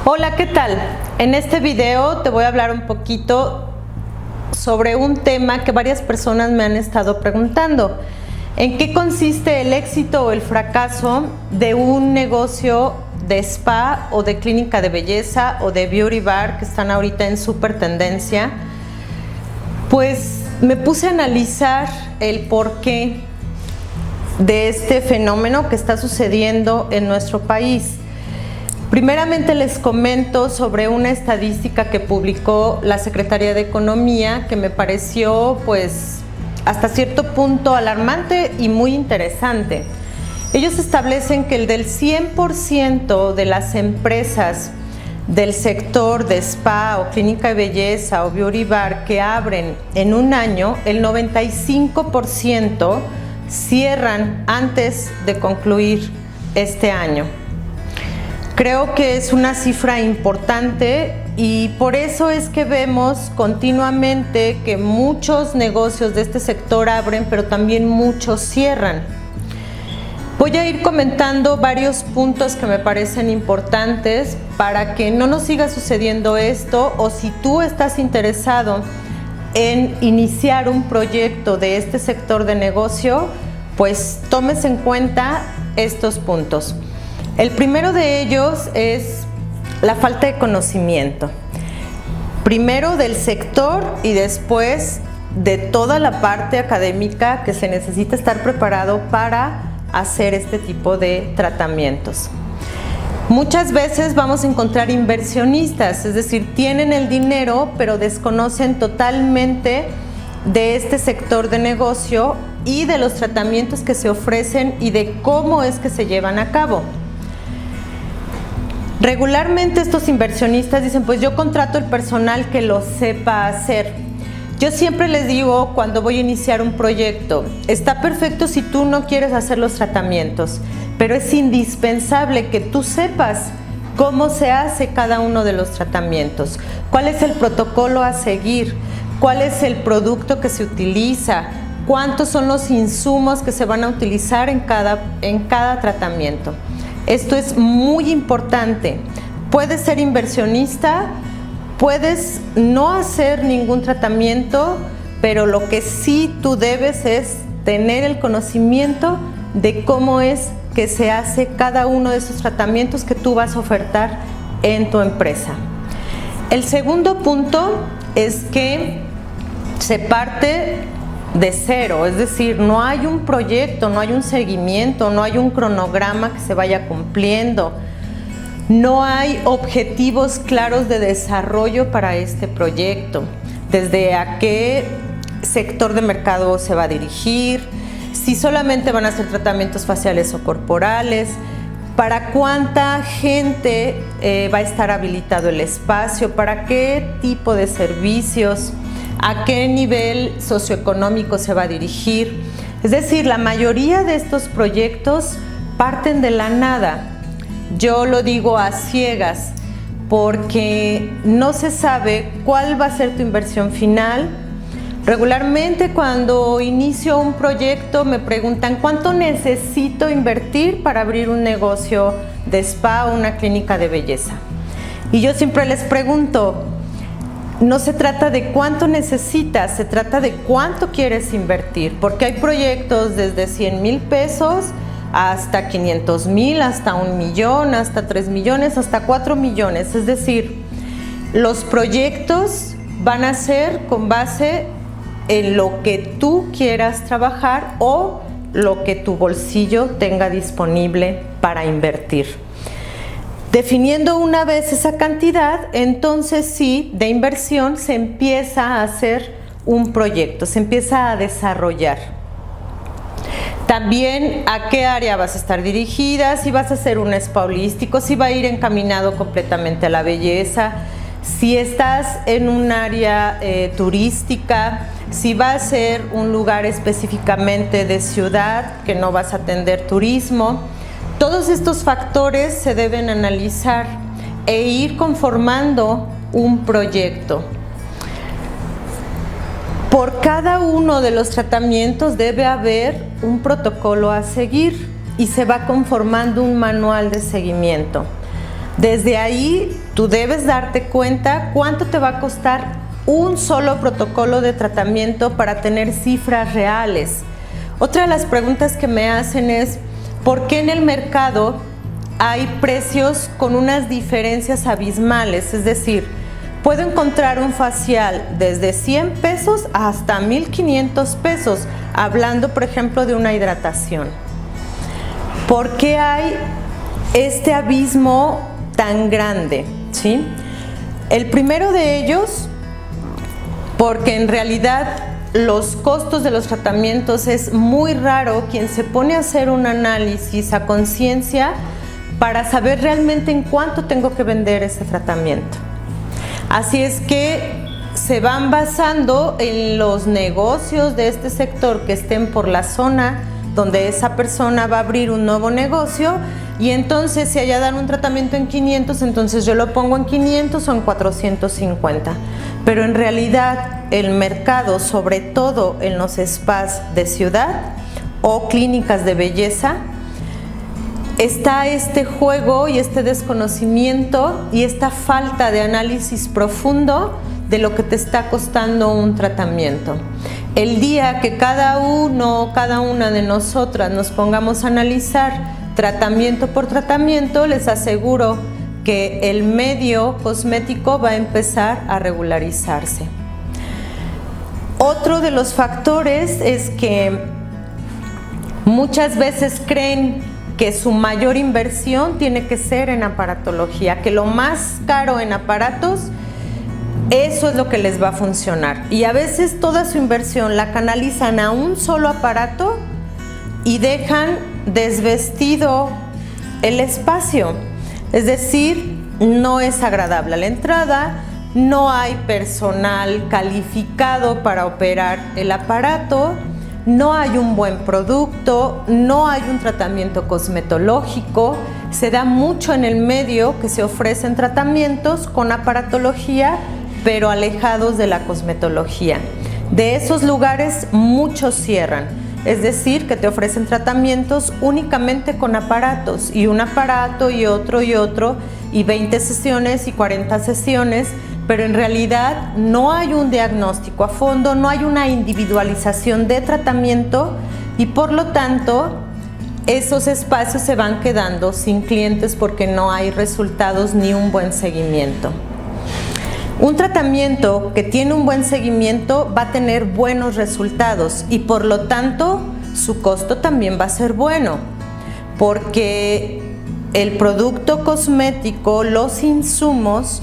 Hola, ¿qué tal? En este video te voy a hablar un poquito sobre un tema que varias personas me han estado preguntando. ¿En qué consiste el éxito o el fracaso de un negocio de spa o de clínica de belleza o de beauty bar que están ahorita en súper tendencia? Pues me puse a analizar el porqué de este fenómeno que está sucediendo en nuestro país. Primeramente les comento sobre una estadística que publicó la Secretaría de Economía que me pareció pues hasta cierto punto alarmante y muy interesante. Ellos establecen que el del 100% de las empresas del sector de spa o clínica de belleza o beauty bar que abren en un año, el 95% cierran antes de concluir este año. Creo que es una cifra importante y por eso es que vemos continuamente que muchos negocios de este sector abren, pero también muchos cierran. Voy a ir comentando varios puntos que me parecen importantes para que no nos siga sucediendo esto, o si tú estás interesado en iniciar un proyecto de este sector de negocio, pues tomes en cuenta estos puntos. El primero de ellos es la falta de conocimiento. Primero del sector y después de toda la parte académica que se necesita estar preparado para hacer este tipo de tratamientos. Muchas veces vamos a encontrar inversionistas, es decir, tienen el dinero pero desconocen totalmente de este sector de negocio y de los tratamientos que se ofrecen y de cómo es que se llevan a cabo. Regularmente estos inversionistas dicen, pues yo contrato el personal que lo sepa hacer. Yo siempre les digo cuando voy a iniciar un proyecto, está perfecto si tú no quieres hacer los tratamientos, pero es indispensable que tú sepas cómo se hace cada uno de los tratamientos, cuál es el protocolo a seguir, cuál es el producto que se utiliza, cuántos son los insumos que se van a utilizar en cada tratamiento. Esto es muy importante. Puedes ser inversionista, puedes no hacer ningún tratamiento, pero lo que sí tú debes es tener el conocimiento de cómo es que se hace cada uno de esos tratamientos que tú vas a ofertar en tu empresa. El segundo punto es que se parte de cero, es decir, no hay un proyecto, no hay un seguimiento, no hay un cronograma que se vaya cumpliendo, no hay objetivos claros de desarrollo para este proyecto, desde a qué sector de mercado se va a dirigir, si solamente van a hacer tratamientos faciales o corporales, para cuánta gente va a estar habilitado el espacio, para qué tipo de servicios, a qué nivel socioeconómico se va a dirigir. Es decir, la mayoría de estos proyectos parten de la nada. Yo lo digo a ciegas porque no se sabe cuál va a ser tu inversión final. Regularmente cuando inicio un proyecto me preguntan ¿cuánto necesito invertir para abrir un negocio de spa o una clínica de belleza? Y yo siempre les pregunto, no se trata de cuánto necesitas, se trata de cuánto quieres invertir, porque hay proyectos desde 100,000 pesos hasta 500,000, hasta 1 millón, hasta 3 millones, hasta 4 millones. Es decir, los proyectos van a ser con base en lo que tú quieras trabajar o lo que tu bolsillo tenga disponible para invertir. Definiendo una vez esa cantidad, entonces sí, de inversión se empieza a hacer un proyecto, se empieza a desarrollar. También a qué área vas a estar dirigida, si vas a hacer un spa holístico, si va a ir encaminado completamente a la belleza, si estás en un área turística, si va a ser un lugar específicamente de ciudad que no vas a atender turismo. Todos estos factores se deben analizar e ir conformando un proyecto. Por cada uno de los tratamientos debe haber un protocolo a seguir y se va conformando un manual de seguimiento. Desde ahí tú debes darte cuenta cuánto te va a costar un solo protocolo de tratamiento para tener cifras reales. Otra de las preguntas que me hacen es, ¿por qué en el mercado hay precios con unas diferencias abismales? Es decir, puedo encontrar un facial desde 100 pesos hasta 1,500 pesos, hablando, por ejemplo, de una hidratación. ¿Por qué hay este abismo tan grande? ¿Sí? El primero de ellos, porque en realidad los costos de los tratamientos es muy raro quien se pone a hacer un análisis a conciencia para saber realmente en cuánto tengo que vender ese tratamiento. Así es que se van basando en los negocios de este sector que estén por la zona donde esa persona va a abrir un nuevo negocio, y entonces si allá dan un tratamiento en 500, entonces yo lo pongo en 500 o en 450. Pero en realidad el mercado, sobre todo en los spas de ciudad o clínicas de belleza, está este juego y este desconocimiento y esta falta de análisis profundo de lo que te está costando un tratamiento. El día que cada una de nosotras nos pongamos a analizar tratamiento por tratamiento, les aseguro que el medio cosmético va a empezar a regularizarse. Otro de los factores es que muchas veces creen que su mayor inversión tiene que ser en aparatología, que lo más caro en aparatos, eso es lo que les va a funcionar. Y a veces toda su inversión la canalizan a un solo aparato y dejan desvestido el espacio. Es decir, no es agradable a la entrada, no hay personal calificado para operar el aparato, no hay un buen producto, no hay un tratamiento cosmetológico. Se da mucho en el medio que se ofrecen tratamientos con aparatología, pero alejados de la cosmetología. De esos lugares muchos cierran, es decir, que te ofrecen tratamientos únicamente con aparatos, y un aparato y otro, y 20 sesiones y 40 sesiones, pero en realidad no hay un diagnóstico a fondo, no hay una individualización de tratamiento, y por lo tanto esos espacios se van quedando sin clientes porque no hay resultados ni un buen seguimiento. Un tratamiento que tiene un buen seguimiento va a tener buenos resultados, y por lo tanto su costo también va a ser bueno, porque el producto cosmético, los insumos,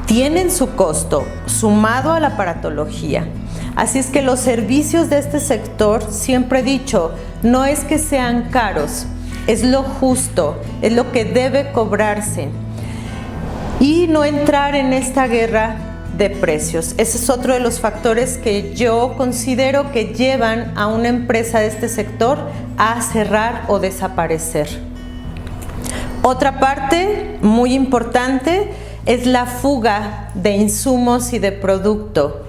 tienen su costo sumado a la aparatología. Así es que los servicios de este sector, siempre he dicho, no es que sean caros, es lo justo, es lo que debe cobrarse. Y no entrar en esta guerra de precios. Ese es otro de los factores que yo considero que llevan a una empresa de este sector a cerrar o desaparecer. Otra parte muy importante es la fuga de insumos y de producto.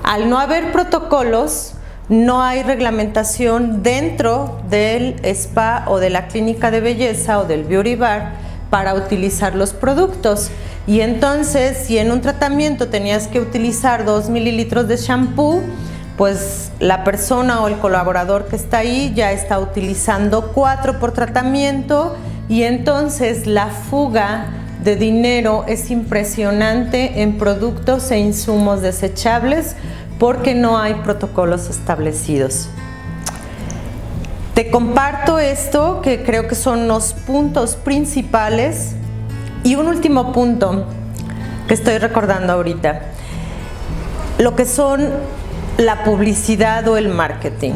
Al no haber protocolos, no hay reglamentación dentro del spa o de la clínica de belleza o del beauty bar para utilizar los productos. Y entonces, si en un tratamiento tenías que utilizar 2 mililitros de shampoo, pues la persona o el colaborador que está ahí ya está utilizando 4 por tratamiento, y entonces la fuga de dinero es impresionante en productos e insumos desechables porque no hay protocolos establecidos. Te comparto esto, que creo que son los puntos principales, y un último punto que estoy recordando ahorita, lo que son la publicidad o el marketing.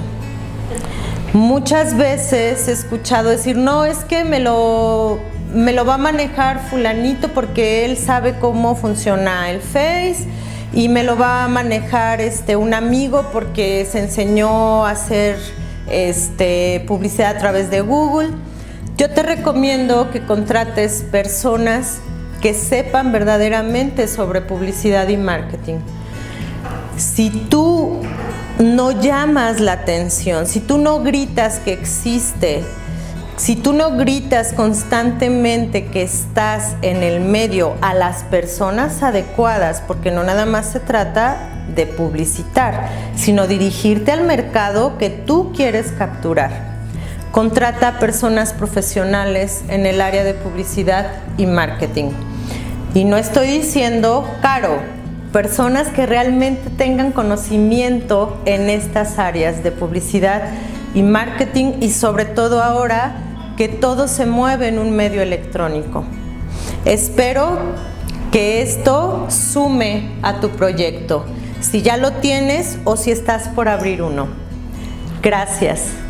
Muchas veces he escuchado decir, no, es que me lo va a manejar fulanito porque él sabe cómo funciona el Face, y me lo va a manejar un amigo porque se enseñó a hacer publicidad a través de Google. Yo te recomiendo que contrates personas que sepan verdaderamente sobre publicidad y marketing. Si tú no llamas la atención, si tú no gritas que existe Si tú no gritas constantemente que estás en el medio a las personas adecuadas, porque no nada más se trata de publicitar, sino dirigirte al mercado que tú quieres capturar. Contrata a personas profesionales en el área de publicidad y marketing. Y no estoy diciendo caro, personas que realmente tengan conocimiento en estas áreas de publicidad y marketing, y sobre todo ahora que todo se mueve en un medio electrónico. Espero que esto sume a tu proyecto, si ya lo tienes o si estás por abrir uno. Gracias.